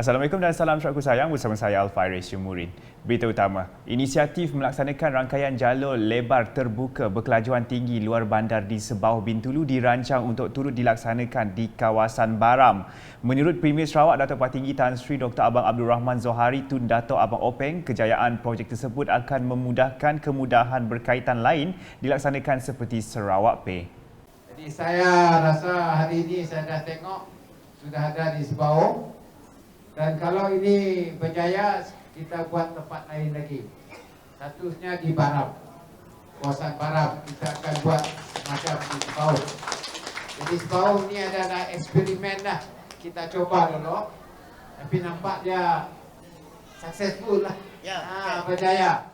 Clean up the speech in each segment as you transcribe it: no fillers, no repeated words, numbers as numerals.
Assalamualaikum dan salam syurga sayang, bersama saya Al-Faiz Syumurin. Berita utama, inisiatif melaksanakan rangkaian jalur lebar terbuka berkelajuan tinggi luar bandar di Sebauh Bintulu dirancang untuk turut dilaksanakan di kawasan Baram. Menurut Premier Sarawak Dato' Patinggi Tan Sri Dr. Abang Abdul Rahman Zohari Tun Dato' Abang Openg, kejayaan projek tersebut akan memudahkan kemudahan berkaitan lain dilaksanakan seperti Sarawak Pay. Jadi saya rasa hari ini saya dah tengok sudah ada di Sebauh. Dan kalau ini berjaya, kita buat tempat lain lagi. Satunya di Baram, kawasan Baram. Kita akan buat macam di Sebauh. Jadi Sebauh ni ada eksperimen dah. Kita coba dulu. Tapi nampak dia successful lah. Berjaya.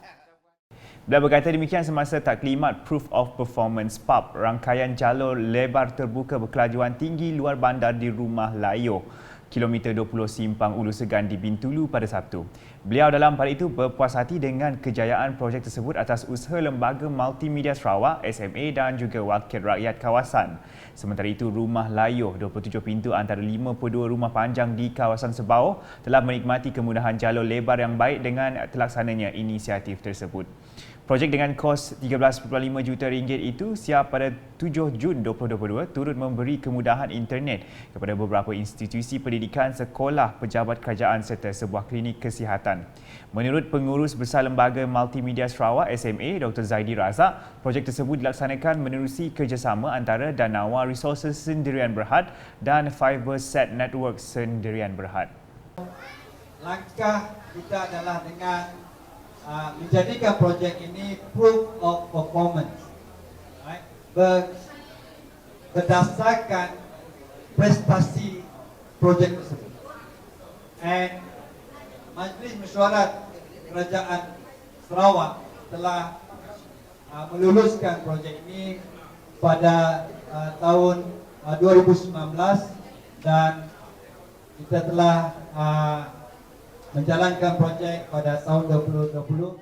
Beliau berkata demikian semasa taklimat Proof of Performance PUP, rangkaian jalur lebar terbuka berkelajuan tinggi luar bandar di Rumah Layo, kilometer 20 Simpang Ulu Segan di Bintulu pada Sabtu. Beliau dalam pada itu berpuas hati dengan kejayaan projek tersebut atas usaha Lembaga Multimedia Sarawak, SMA dan juga Wakil Rakyat Kawasan. Sementara itu, Rumah Layo, 27 pintu antara 52 rumah panjang di kawasan Sebauh telah menikmati kemudahan jalur lebar yang baik dengan terlaksananya inisiatif tersebut. Projek dengan kos RM13.5 juta itu siap pada 7 Jun 2022 turut memberi kemudahan internet kepada beberapa institusi pendidikan, sekolah, pejabat kerajaan serta sebuah klinik kesihatan. Menurut Pengurus Besar Lembaga Multimedia Sarawak SMA Dr. Zaidi Razak, projek tersebut dilaksanakan menerusi kerjasama antara Danawa Resources Sendirian Berhad dan Fibersat Network Sendirian Berhad. Langkah kita adalah dengan menjadikan projek ini proof of performance, right? Berdasarkan prestasi projek tersebut. And Majlis Mesyuarat Kerajaan Sarawak telah meluluskan projek ini pada tahun 2019 dan kita telah menjalankan projek pada tahun 2020.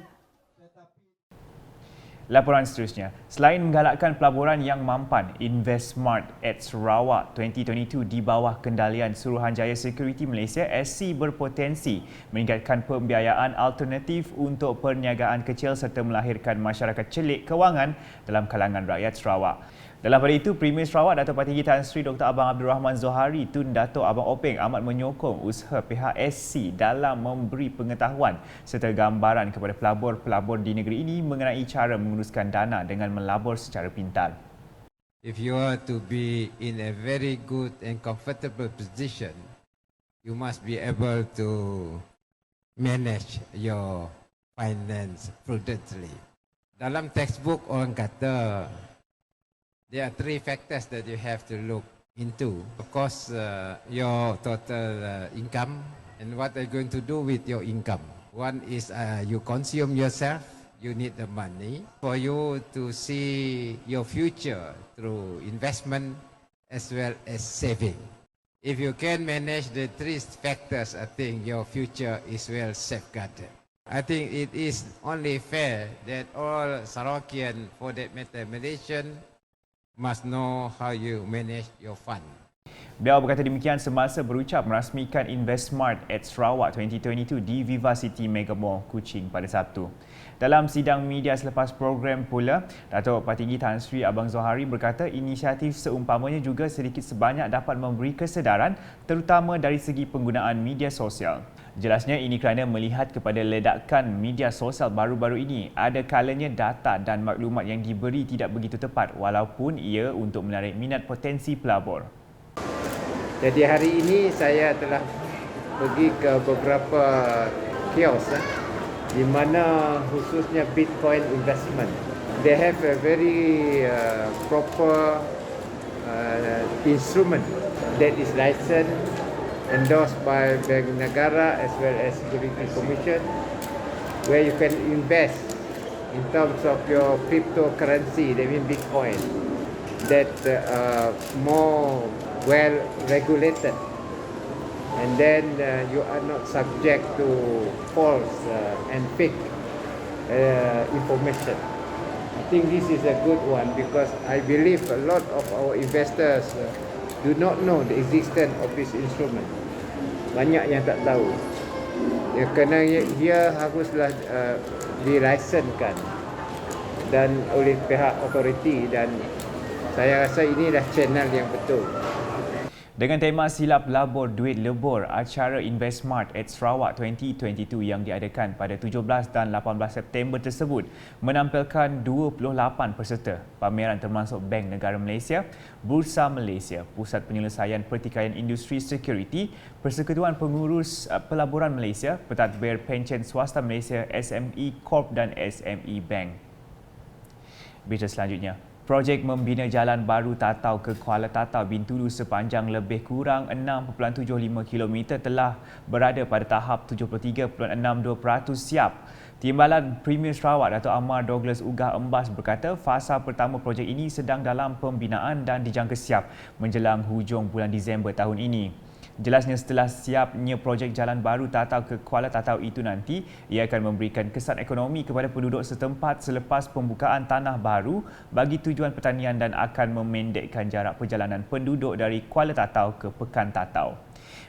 Laporan seterusnya, selain menggalakkan pelaburan yang mampan, InvestSmart at Sarawak 2022 di bawah kendalian Suruhanjaya Security Malaysia SC berpotensi meningkatkan pembiayaan alternatif untuk perniagaan kecil serta melahirkan masyarakat celik kewangan dalam kalangan rakyat Sarawak. Dalam pada itu, Premier Sarawak Dato' Patinggi Tan Sri Dr. Abang Abdul Rahman Zohari Tun Dato' Abang Openg amat menyokong usaha pihak SC dalam memberi pengetahuan serta gambaran kepada pelabur-pelabur di negeri ini mengenai cara menguruskan dana dengan melabur secara pintar. If you are to be in a very good and comfortable position, you must be able to manage your finance prudently. Dalam textbook orang kata there are three factors that you have to look into. Of course, your total income and what are you going to do with your income. One is you consume yourself, you need the money for you to see your future through investment as well as saving. If you can manage the three factors, I think your future is well safeguarded. I think it is only fair that all Sarawakian, for that matter Malaysian, must know how you manage your fund. Beliau berkata demikian semasa berucap merasmikan InvestSmart at Sarawak 2022 di Viva City Mega Mall, Kuching pada Sabtu. Dalam sidang media selepas program pula, Dato' Patinggi Tan Sri Abang Zohari berkata inisiatif seumpamanya juga sedikit sebanyak dapat memberi kesedaran terutama dari segi penggunaan media sosial. Jelasnya ini kerana melihat kepada ledakan media sosial baru-baru ini, ada kalanya data dan maklumat yang diberi tidak begitu tepat walaupun ia untuk menarik minat potensi pelabur. Jadi hari ini saya telah pergi ke beberapa kios di mana khususnya Bitcoin investment. They have a very proper instrument that is licensed, endorsed by Bank Negara as well as Security Commission, where you can invest in terms of your cryptocurrency, that means Bitcoin, that more well regulated, and then you are not subject to false and fake information. I think this is a good one because I believe a lot of our investors do not know the existence of this instrument. banyak yang tak tahu. Ya, kerana dia haruslah dilaisenkan dan oleh pihak autoriti, dan saya rasa inilah channel yang betul. Dengan tema Silap Labur Duit Lebur, acara InvestSmart at Sarawak 2022 yang diadakan pada 17 dan 18 September tersebut menampilkan 28 peserta. Pameran termasuk Bank Negara Malaysia, Bursa Malaysia, Pusat Penyelesaian Pertikaian Industri Security, Persekutuan Pengurus Pelaburan Malaysia, Pentadbir Pencen Swasta Malaysia, SME Corp dan SME Bank. Berita selanjutnya. Projek membina jalan baru Tatau ke Kuala Tatau Bintulu sepanjang lebih kurang 6.75 km telah berada pada tahap 73.62% siap. Timbalan Premier Sarawak Dato' Amar Douglas Ugah Embas berkata fasa pertama projek ini sedang dalam pembinaan dan dijangka siap menjelang hujung bulan Disember tahun ini. Jelasnya setelah siapnya projek jalan baru Tatau ke Kuala Tatau itu nanti, ia akan memberikan kesan ekonomi kepada penduduk setempat selepas pembukaan tanah baru bagi tujuan pertanian dan akan memendekkan jarak perjalanan penduduk dari Kuala Tatau ke Pekan Tatau.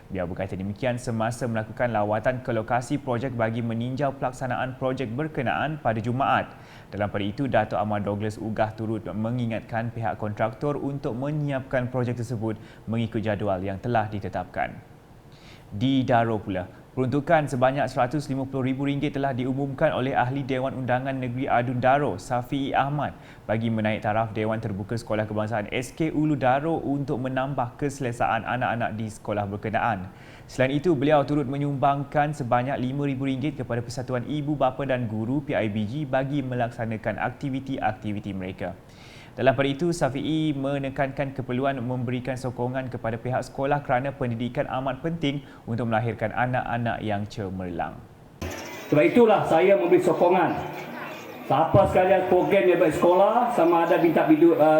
Beliau berkata demikian semasa melakukan lawatan ke lokasi projek bagi meninjau pelaksanaan projek berkenaan pada Jumaat. Dalam pada itu, Dato' Amar Douglas Ugah turut mengingatkan pihak kontraktor untuk menyiapkan projek tersebut mengikut jadual yang telah ditetapkan. Di Daro pula, peruntukan sebanyak RM150,000 telah diumumkan oleh Ahli Dewan Undangan Negeri Adun Daro, Safi'i Ahmad, bagi menaik taraf Dewan Terbuka Sekolah Kebangsaan SK Ulu Daro untuk menambah keselesaan anak-anak di sekolah berkenaan. Selain itu, beliau turut menyumbangkan sebanyak RM5,000 kepada Persatuan Ibu Bapa dan Guru PIBG bagi melaksanakan aktiviti-aktiviti mereka. Dalam pada itu, Safi'i menekankan keperluan memberikan sokongan kepada pihak sekolah kerana pendidikan amat penting untuk melahirkan anak-anak yang cemerlang. Sebab itulah saya memberi sokongan. Siapa sekalian program yang baik sekolah, sama ada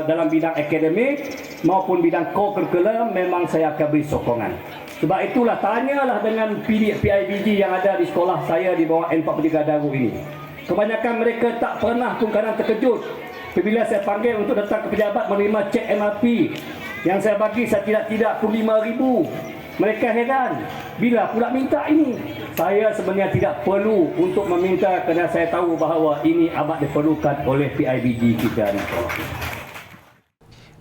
dalam bidang akademik maupun bidang co-curriculum, memang saya akan beri sokongan. Sebab itulah tanyalah dengan PIBG yang ada di sekolah saya di bawah N43 Daru ini. Kebanyakan mereka tak pernah pun kadang terkejut apabila saya panggil untuk datang ke pejabat menerima cek MRP yang saya bagi saya tidak pun RM5,000. Mereka heran, bila pula minta ini? Saya sebenarnya tidak perlu untuk meminta kerana saya tahu bahawa ini amat diperlukan oleh PIBG kita di sekolah.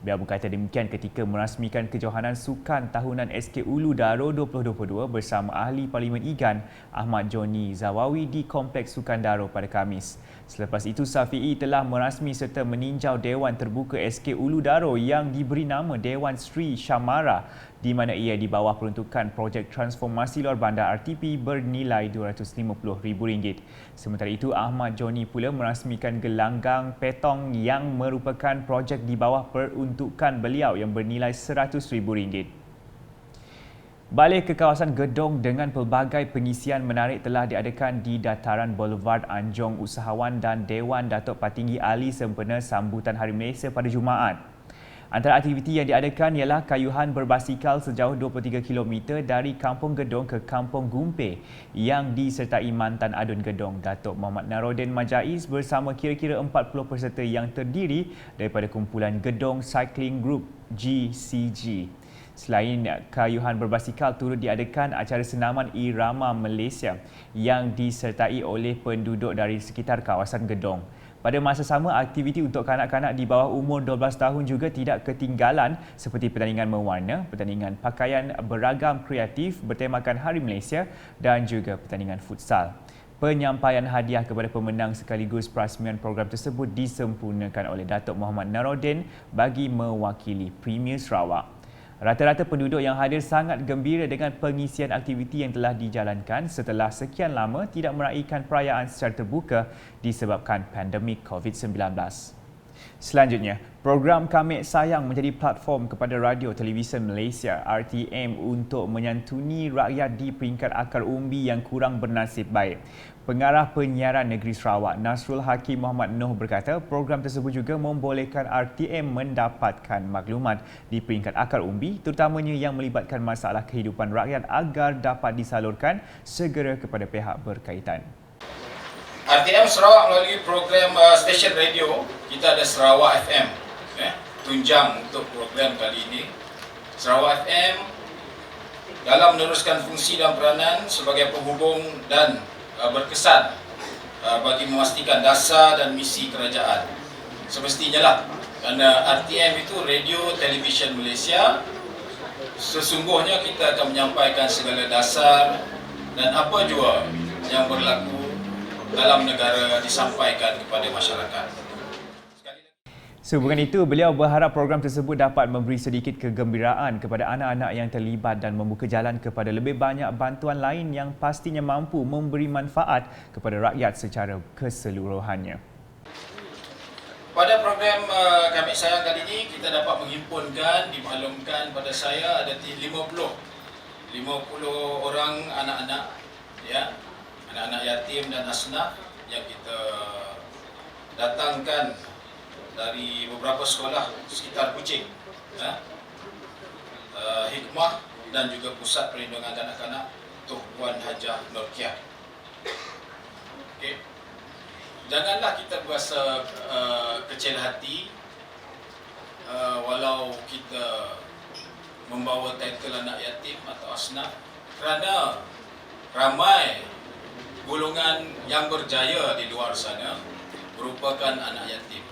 Beliau berkata demikian ketika merasmikan kejohanan sukan tahunan SK Ulu Daro 2022 bersama Ahli Parlimen Igan Ahmad Joni Zawawi di Kompleks Sukan Daro pada Khamis. Selepas itu, Safi'i telah merasmi serta meninjau Dewan Terbuka SK Ulu Daro yang diberi nama Dewan Sri Syamara di mana ia di bawah peruntukan projek transformasi luar bandar RTP bernilai RM250,000. Sementara itu, Ahmad Joni pula merasmikan gelanggang petong yang merupakan projek di bawah peruntukan beliau yang bernilai RM100,000. Balik ke kawasan gedung dengan pelbagai pengisian menarik telah diadakan di dataran Boulevard Anjong Usahawan dan Dewan Datuk Patinggi Ali sempena sambutan Hari Malaysia pada Jumaat. Antara aktiviti yang diadakan ialah kayuhan berbasikal sejauh 23 km dari Kampung Gedong ke Kampung Gumpe yang disertai mantan adun Gedong Datuk Muhammad Narodin Majais bersama kira-kira 40 peserta yang terdiri daripada kumpulan Gedong Cycling Group GCG. Selain kayuhan berbasikal, turut diadakan acara senaman irama Malaysia yang disertai oleh penduduk dari sekitar kawasan Gedong. Pada masa sama, aktiviti untuk kanak-kanak di bawah umur 12 tahun juga tidak ketinggalan seperti pertandingan mewarna, pertandingan pakaian beragam kreatif bertemakan Hari Malaysia dan juga pertandingan futsal. Penyampaian hadiah kepada pemenang sekaligus perasmian program tersebut disempurnakan oleh Datuk Muhammad Narodin bagi mewakili Premier Sarawak. Rata-rata penduduk yang hadir sangat gembira dengan pengisian aktiviti yang telah dijalankan setelah sekian lama tidak meraihkan perayaan secara terbuka disebabkan pandemik COVID-19. Selanjutnya, program Kami Sayang menjadi platform kepada Radio Televisyen Malaysia RTM untuk menyantuni rakyat di peringkat akar umbi yang kurang bernasib baik. Pengarah Penyiaran Negeri Sarawak Nasrul Hakim Muhammad Noh berkata program tersebut juga membolehkan RTM mendapatkan maklumat di peringkat akar umbi terutamanya yang melibatkan masalah kehidupan rakyat agar dapat disalurkan segera kepada pihak berkaitan. RTM Sarawak melalui program stesen radio, kita ada Sarawak FM. Tunjang untuk program kali ini. Sarawak FM dalam meneruskan fungsi dan peranan sebagai penghubung dan berkesan bagi memastikan dasar dan misi kerajaan. Semestinya lah, kerana RTM itu Radio Television Malaysia, sesungguhnya kita akan menyampaikan segala dasar dan apa jua yang berlaku dalam negara disampaikan kepada masyarakat. Sehubungan itu, beliau berharap program tersebut dapat memberi sedikit kegembiraan kepada anak-anak yang terlibat dan membuka jalan kepada lebih banyak bantuan lain yang pastinya mampu memberi manfaat kepada rakyat secara keseluruhannya. Pada program Kami Sayang kali ini, kita dapat menghimpunkan, dimaklumkan pada saya ada 50 orang anak-anak, ya, anak-anak yatim dan asnaf yang kita datangkan dari beberapa sekolah sekitar Kuching, ya, Hikmah dan juga Pusat Perlindungan Kanak-kanak Tok Puan Hajah Norkia. Okay. Janganlah kita berasa kecil hati walau kita membawa title anak yatim atau asnaf, kerana ramai golongan yang berjaya di luar sana merupakan anak yatim.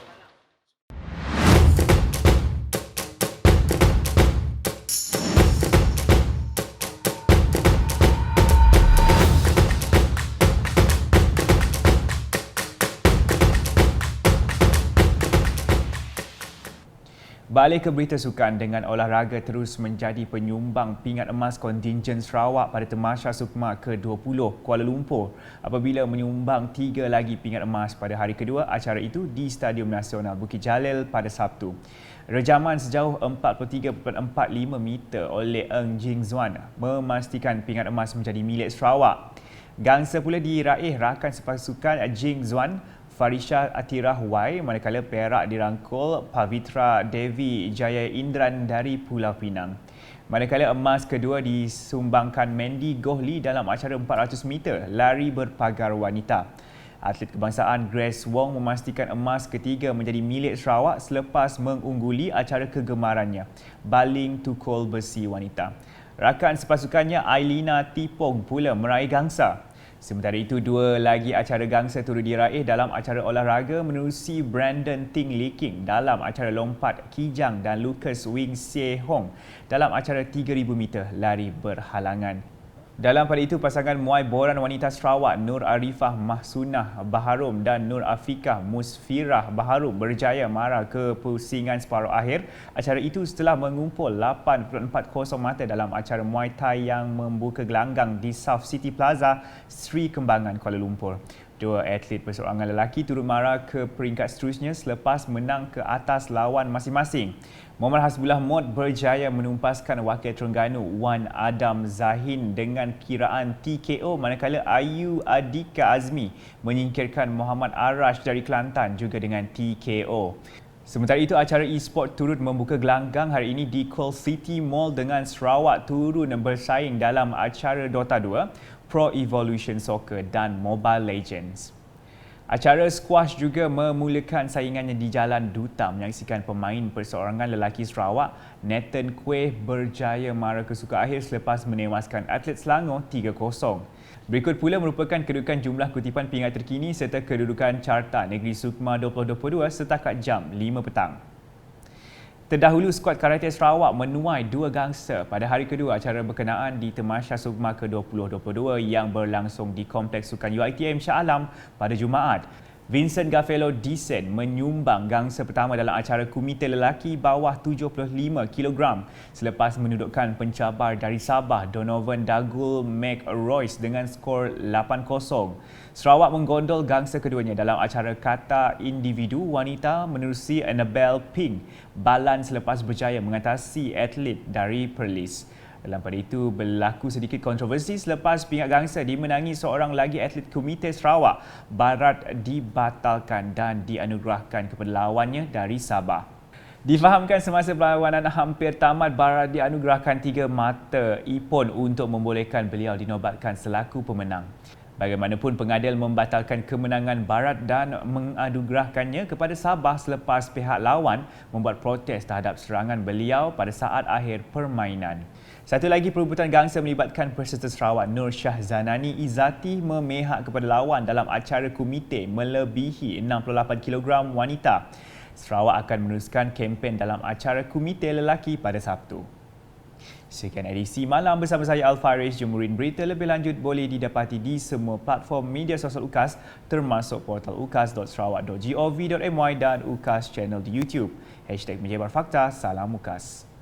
Balik ke berita sukan, dengan olahraga terus menjadi penyumbang pingat emas kontingen Sarawak pada Tamasya Sukma ke-20 Kuala Lumpur apabila menyumbang 3 lagi pingat emas pada hari kedua acara itu di Stadium Nasional Bukit Jalil pada Sabtu. Rejaman sejauh 43.45 meter oleh Eng Jing Zuan memastikan pingat emas menjadi milik Sarawak. Gangsa pula diraih rakan sepasukan Jing Zuan, Farisha Atirah Wai, manakala perak dirangkul Pavitra Devi Jaya Indran dari Pulau Pinang. Manakala emas kedua disumbangkan Mandy Gohli dalam acara 400 meter lari berpagar wanita. Atlet kebangsaan Grace Wong memastikan emas ketiga menjadi milik Sarawak selepas mengungguli acara kegemarannya, baling tukul besi wanita. Rakan sepasukannya Ailina Tipong pula meraih gangsa. Sementara itu, 2 lagi acara gangsa turut diraih dalam acara olahraga menerusi Brandon Ting Liking dalam acara lompat kijang dan Lucas Wing Se Hong dalam acara 3,000 meter lari berhalangan. Dalam pada itu, pasangan Muay Boran wanita Sarawak Nur Arifah Mahsunah Baharum dan Nur Afikah Musfirah Baharum berjaya mara ke pusingan separuh akhir acara itu setelah mengumpul 8.40 mata dalam acara Muay Thai yang membuka gelanggang di South City Plaza, Sri Kembangan, Kuala Lumpur. 2 atlet perseorangan lelaki turut mara ke peringkat seterusnya selepas menang ke atas lawan masing-masing. Muhammad Hasbullah Mod berjaya menumpaskan wakil Terengganu Wan Adam Zahin dengan kiraan TKO, manakala Ayu Adika Azmi menyingkirkan Muhammad Arash dari Kelantan juga dengan TKO. Sementara itu, acara e-sport turut membuka gelanggang hari ini di Coal City Mall dengan Sarawak turun bersaing dalam acara Dota 2, Pro Evolution Soccer dan Mobile Legends. Acara squash juga memulakan saingannya di Jalan Duta menyaksikan pemain perseorangan lelaki Sarawak Nathan Kueh berjaya mara ke suka akhir selepas menewaskan atlet Selangor 3-0. Berikut pula merupakan kedudukan jumlah kutipan pingat terkini serta kedudukan carta Negeri Sukma 2022 setakat jam 5 petang. Terdahulu, skuad karate Sarawak menuai 2 gangsa pada hari kedua acara berkenaan di Tamasya Sukma ke-2022 yang berlangsung di Kompleks Sukan UiTM Shah Alam pada Jumaat. Vincent Gaffello Dicen menyumbang gangsa pertama dalam acara kumite lelaki bawah 75 kg selepas menudukkan pencabar dari Sabah Donovan Dagul McRoyce dengan skor 8-0. Sarawak menggondol gangsa keduanya dalam acara kata individu wanita menerusi Annabelle Ping Balan selepas berjaya mengatasi atlet dari Perlis. Dalam pada itu, berlaku sedikit kontroversi selepas pingat gangsa dimenangi seorang lagi atlet Komite Sarawak. Barat dibatalkan dan dianugerahkan kepada lawannya dari Sabah. Difahamkan semasa perlawanan hampir tamat, Barat dianugerahkan 3 mata ipon untuk membolehkan beliau dinobatkan selaku pemenang. Bagaimanapun, pengadil membatalkan kemenangan Barat dan menganugerahkannya kepada Sabah selepas pihak lawan membuat protes terhadap serangan beliau pada saat akhir permainan. Satu lagi perebutan gangsa melibatkan peserta Sarawak Nur Shah Zanani Izzati memihak kepada lawan dalam acara komite melebihi 68 kg wanita. Sarawak akan meneruskan kempen dalam acara komite lelaki pada Sabtu. Sekian edisi malam bersama saya Al-Faris. Jumurin berita lebih lanjut boleh didapati di semua platform media sosial UKAS termasuk portal ukas.sarawak.gov.my dan UKAS channel di YouTube. #menyebar fakta, salam UKAS.